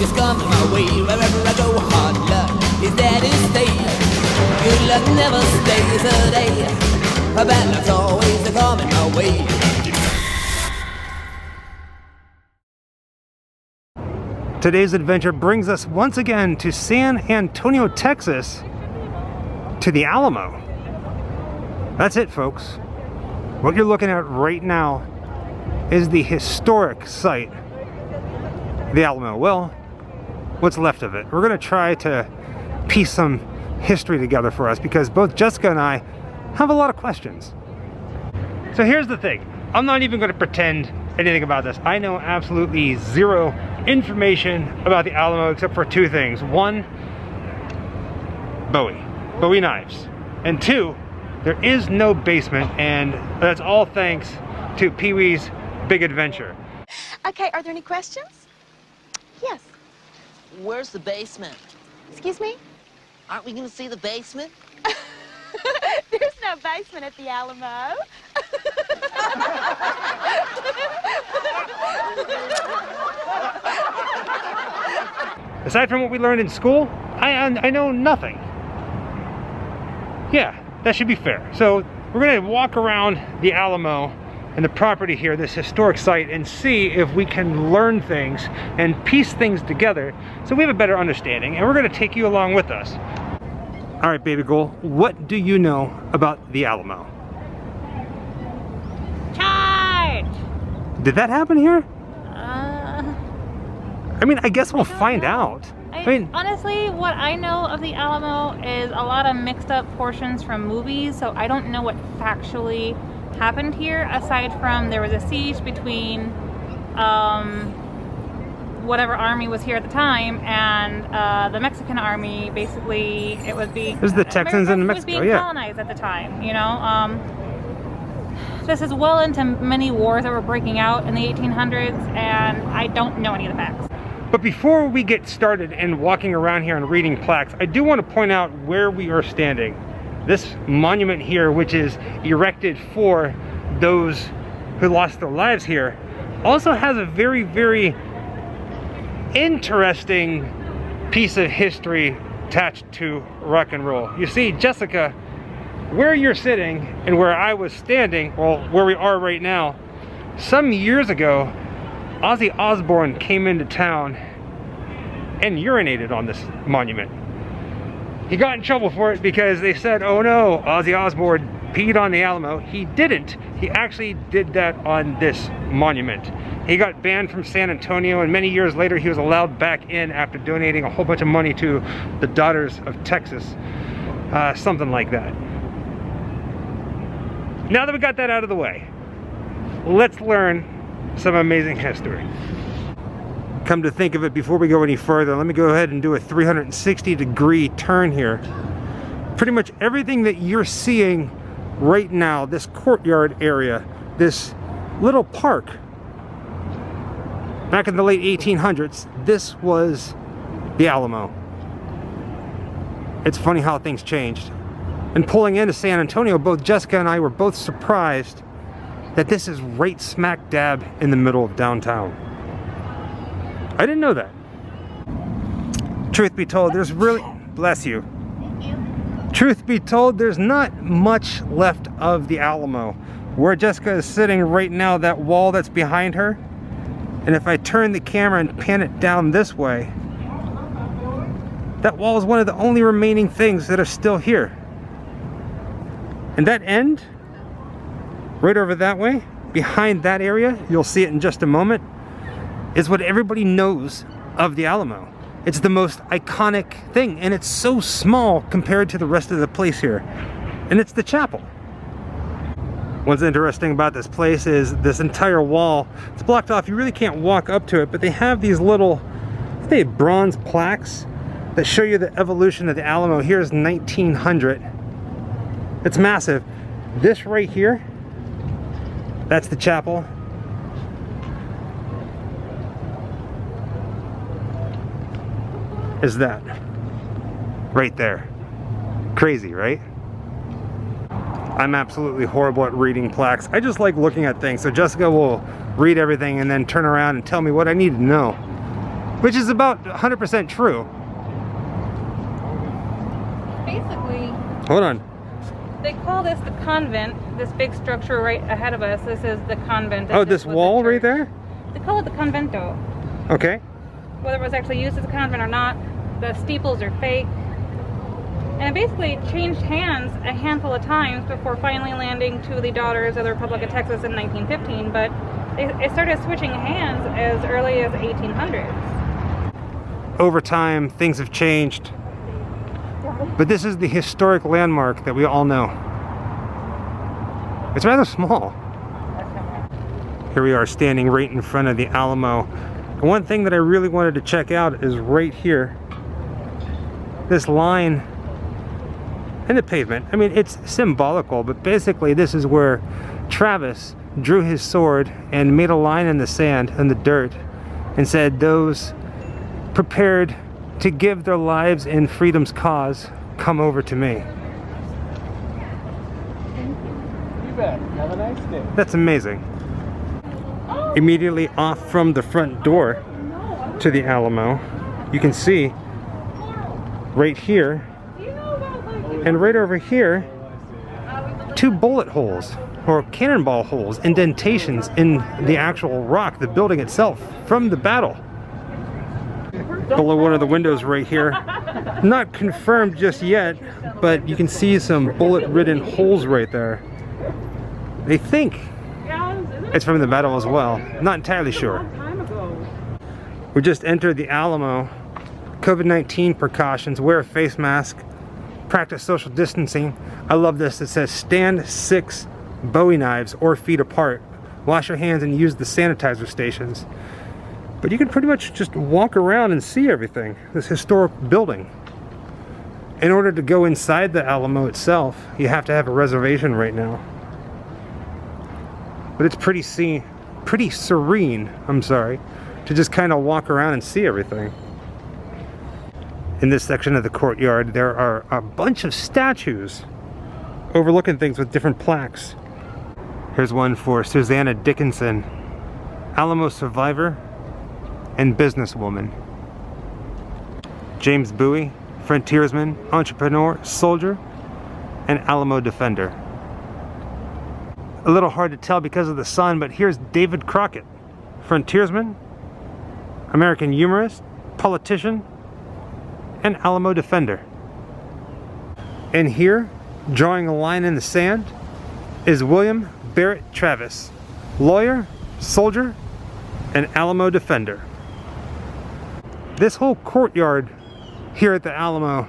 is coming my way. Wherever I go, hard luck is there to stay. Good luck never stays a day. Bad luck's always coming my way. Today's adventure brings us once again to San Antonio, Texas, to the Alamo. That's it, folks. What you're looking at right now is the historic site, the Alamo. Well, what's left of it. We're gonna try to piece some history together for us because both Jessica and I have a lot of questions. So here's the thing. I'm not even gonna pretend anything about this. I know absolutely zero information about the Alamo except for two things. One, Bowie knives. And two, there is no basement, and that's all thanks to Pee-wee's Big Adventure. Okay, are there any questions? Yes. Where's the basement? Excuse me? Aren't we gonna see the basement? There's no basement at the Alamo. Aside from what we learned in school, I know nothing. Yeah, that should be fair. So we're gonna walk around the Alamo and the property here, this historic site, and see if we can learn things and piece things together so we have a better understanding, and we're gonna take you along with us. All right, baby girl, what do you know about the Alamo? Charge! Did that happen here? I mean, I guess we'll find out. I mean, honestly, what I know of the Alamo is a lot of mixed up portions from movies, so I don't know what factually happened here, aside from there was a siege between whatever army was here at the time and the Mexican army. Basically, it would be... It was the Texans in Mexico, was being colonized at the time, you know? This is well into many wars that were breaking out in the 1800s, and I don't know any of the facts. But before we get started and walking around here and reading plaques, I do want to point out where we are standing. This monument here, which is erected for those who lost their lives here, also has a very, very interesting piece of history attached to rock and roll. You see, Jessica, where you're sitting and where I was standing, well, where we are right now, some years ago, Ozzy Osbourne came into town and urinated on this monument. He got in trouble for it because they said, oh no, Ozzy Osbourne peed on the Alamo. He didn't. He actually did that on this monument. He got banned from San Antonio, and many years later he was allowed back in after donating a whole bunch of money to the Daughters of Texas. Something like that. Now that we got that out of the way, let's learn some amazing history. Come to think of it, before we go any further, let me go ahead and do a 360-degree turn here. Pretty much everything that you're seeing right now, this courtyard area, this little park, back in the late 1800s, this was the Alamo. It's funny how things changed. And pulling into San Antonio, both Jessica and I were both surprised that this is right smack dab in the middle of downtown. I didn't know that. Truth be told, there's really... Bless you. Thank you. Truth be told, there's not much left of the Alamo. Where Jessica is sitting right now, that wall that's behind her, and if I turn the camera and pan it down this way, that wall is one of the only remaining things that are still here. And that end, right over that way, behind that area, you'll see it in just a moment, is what everybody knows of the Alamo. It's the most iconic thing, and it's so small compared to the rest of the place here. And it's the chapel. What's interesting about this place is this entire wall, it's blocked off. You really can't walk up to it, but they have these little, they have bronze plaques that show you the evolution of the Alamo. Here's 1900. It's massive. This right here, that's the chapel. Is that right there. Crazy, right? I'm absolutely horrible at reading plaques. I just like looking at things. So Jessica will read everything and then turn around and tell me what I need to know. Which is about 100% true. Basically, Hold on. they call this the convent, this big structure right ahead of us. This is the convent. Oh, this was the wall right church. there? They call it the convento. Okay. Whether it was actually used as a convent or not, the steeples are fake. And it basically changed hands a handful of times before finally landing to the Daughters of the Republic of Texas in 1915, but it started switching hands as early as 1800s. Over time, things have changed. But this is the historic landmark that we all know. It's rather small. Here we are standing right in front of the Alamo. And one thing that I really wanted to check out is right here. This line in the pavement. I mean, it's symbolical, but basically this is where Travis drew his sword and made a line in the sand and the dirt and said, "Those prepared to give their lives in freedom's cause, come over to me." You bet. Have a nice day. That's amazing. Immediately off from the front door to the Alamo, you can see right here and right over here 2 bullet holes or cannonball holes, indentations in the actual rock, the building itself from the battle. Below one of the windows right here, not confirmed just yet, but you can see some bullet-ridden holes right there. They think it's from the battle as well. Not entirely sure. We just entered the Alamo. COVID-19 precautions, wear a face mask, practice social distancing. I love this. It says stand 6 Bowie knives or feet apart. Wash your hands and use the sanitizer stations. But you can pretty much just walk around and see everything. This historic building. In order to go inside the Alamo itself, you have to have a reservation right now. But it's pretty serene, to just kind of walk around and see everything. In this section of the courtyard, there are a bunch of statues overlooking things with different plaques. Here's one for Susanna Dickinson, Alamo survivor and businesswoman. James Bowie, frontiersman, entrepreneur, soldier, and Alamo defender. A little hard to tell because of the sun, but here's David Crockett, frontiersman, American humorist, politician, and Alamo defender. And here, drawing a line in the sand, is William Barrett Travis, lawyer, soldier, and Alamo defender. This whole courtyard here at the Alamo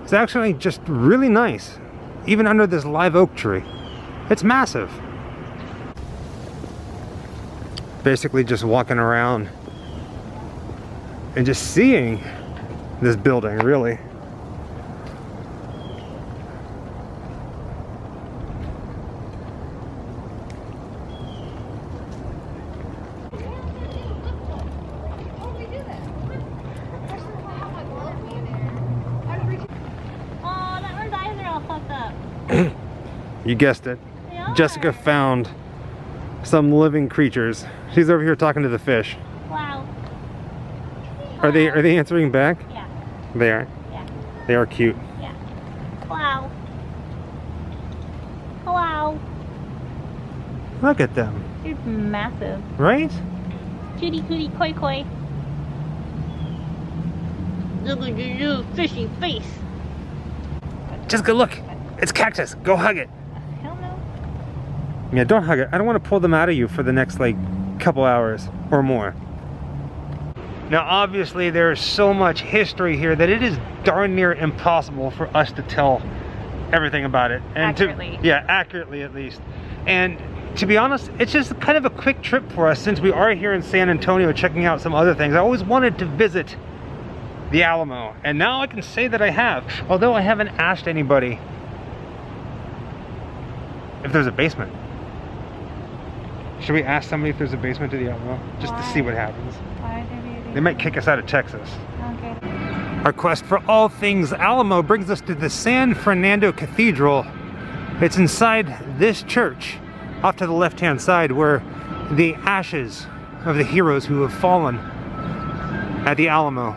is actually just really nice, even under this live oak tree. It's massive. Basically just walking around and just seeing this building, really. You guessed it. Jessica found some living creatures. She's over here talking to the fish. Wow. Are they answering back? Yeah. They are. Yeah. They are cute. Yeah. Wow. Wow. Look at them. It's massive. Right? Cutie cootie koi koi. Look at your fishy face. Jessica, look. It's Cactus. Go hug it. Hell no. Yeah, don't hug it. I don't want to pull them out of you for the next couple hours or more. Now obviously there's so much history here that it is darn near impossible for us to tell everything about it. And Accurately. accurately at least. And to be honest, it's just kind of a quick trip for us since we are here in San Antonio checking out some other things. I always wanted to visit the Alamo, and now I can say that I have, although I haven't asked anybody if there's a basement. Should we ask somebody if there's a basement to the Alamo? Just to see what happens. Why did you They might kick us out of Texas. Okay. Our quest for all things Alamo brings us to the San Fernando Cathedral. It's inside this church, off to the left-hand side, where the ashes of the heroes who have fallen at the Alamo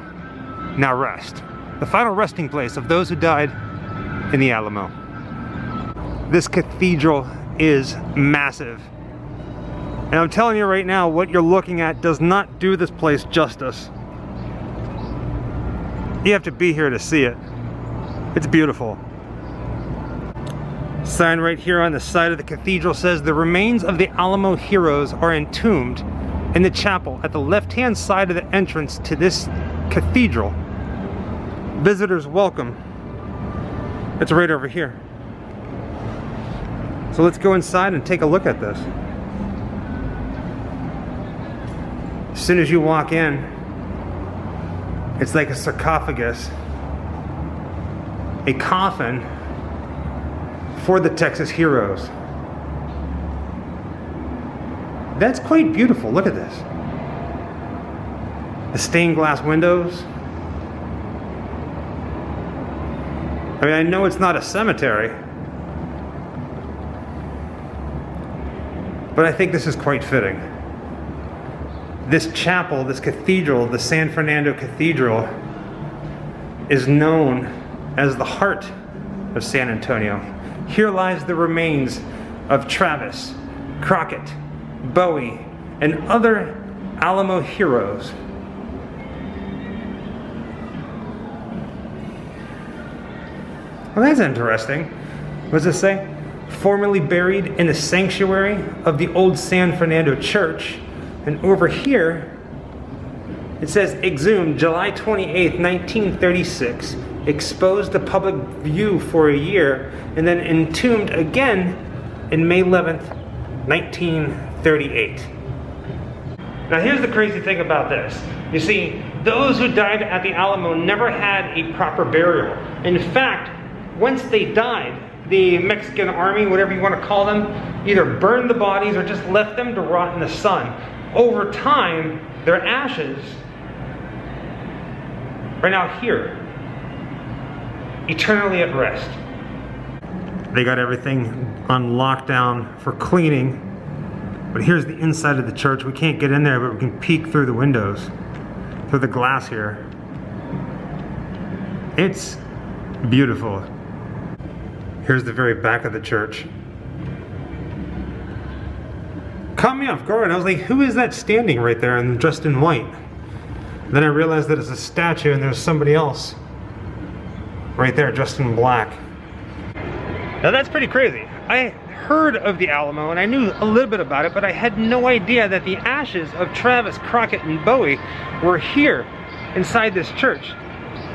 now rest. The final resting place of those who died in the Alamo. This cathedral is massive. And I'm telling you right now, what you're looking at does not do this place justice. You have to be here to see it. It's beautiful. Sign right here on the side of the cathedral says the remains of the Alamo heroes are entombed in the chapel at the left-hand side of the entrance to this cathedral. Visitors welcome. It's right over here. So let's go inside and take a look at this. As soon as you walk in, it's like a sarcophagus, a coffin for the Texas heroes. That's quite beautiful. Look at this. The stained glass windows. I mean, I know it's not a cemetery, but I think this is quite fitting. This chapel, this cathedral, the San Fernando Cathedral, is known as the heart of San Antonio. Here lies the remains of Travis, Crockett, Bowie, and other Alamo heroes. Well, that's interesting. What does it say? Formerly buried in the sanctuary of the old San Fernando Church. And over here, it says exhumed July 28th, 1936, exposed to public view for a year, and then entombed again in May 11th, 1938. Now here's the crazy thing about this. You see, those who died at the Alamo never had a proper burial. In fact, once they died, the Mexican army, whatever you want to call them, either burned the bodies or just left them to rot in the sun. Over time, their ashes are now here, eternally at rest. They got everything on lockdown for cleaning, but here's the inside of the church. We can't get in there, but we can peek through the windows, through the glass here. It's beautiful. Here's the very back of the church. Caught me off guard. I was like, who is that standing right there and dressed in white? Then I realized that it's a statue and there's somebody else right there dressed in black. Now that's pretty crazy. I heard of the Alamo and I knew a little bit about it, but I had no idea that the ashes of Travis, Crockett, and Bowie were here inside this church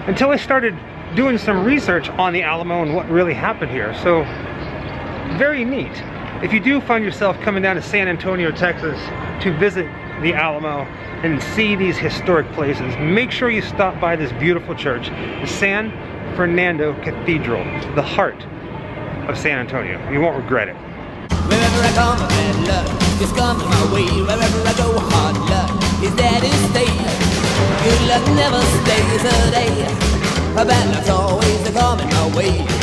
until I started doing some research on the Alamo and what really happened here. So, very neat. If you do find yourself coming down to San Antonio, Texas to visit the Alamo and see these historic places, make sure you stop by this beautiful church, the San Fernando Cathedral, the heart of San Antonio. You won't regret it. Wherever I come, bad luck is coming my way. Wherever I go, hard luck is there to stay. Good luck never stays a day. Bad luck's always coming my way.